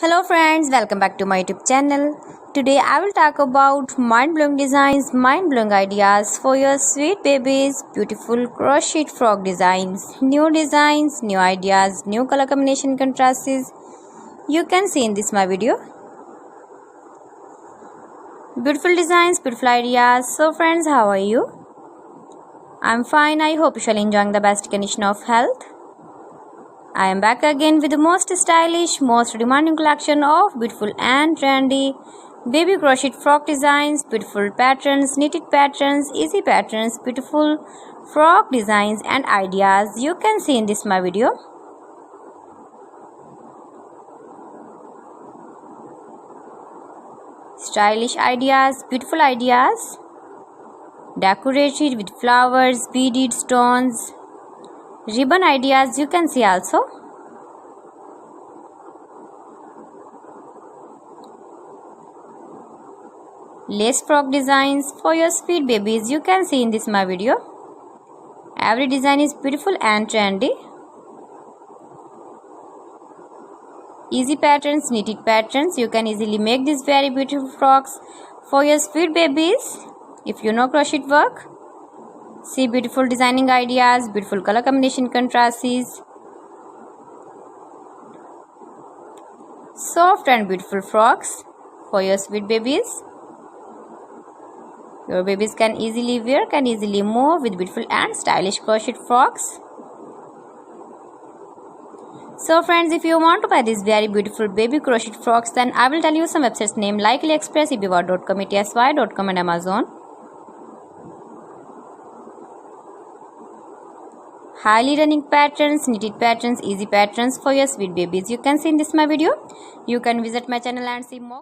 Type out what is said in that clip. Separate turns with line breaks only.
Hello friends, welcome back to my YouTube channel. Today I will talk about mind-blowing designs, mind-blowing ideas for your sweet babies, beautiful crochet frog designs, new ideas, new color combination contrasts. You can see in this my video. Beautiful designs, beautiful ideas. So friends, how are you? I'm fine. I hope you shall enjoying the best condition of health. I am back again with the most stylish, most demanding collection of beautiful and trendy baby crochet frock designs, beautiful patterns, knitted patterns, easy patterns, beautiful frock designs and ideas you can see in this my video. Stylish ideas, beautiful ideas, decorated with flowers, beaded stones, ribbon ideas you can see also. Lace frock designs for your sweet babies you can see in this my video. Every design is beautiful and trendy. Easy patterns, knitted patterns, you can easily make these very beautiful frocks for your sweet babies if you know crochet work. See beautiful designing ideas, beautiful color combination contrasts, soft and beautiful frocks for your sweet babies. Your babies can easily wear, can easily move with beautiful and stylish crochet frocks. So friends, if you want to buy these very beautiful baby crochet frocks, then I will tell you some websites name like AliExpress, eBay.com, ETSY.com and Amazon. Highly running patterns, knitted patterns, easy patterns for your sweet babies you can see in this my video. You can visit my channel and see more.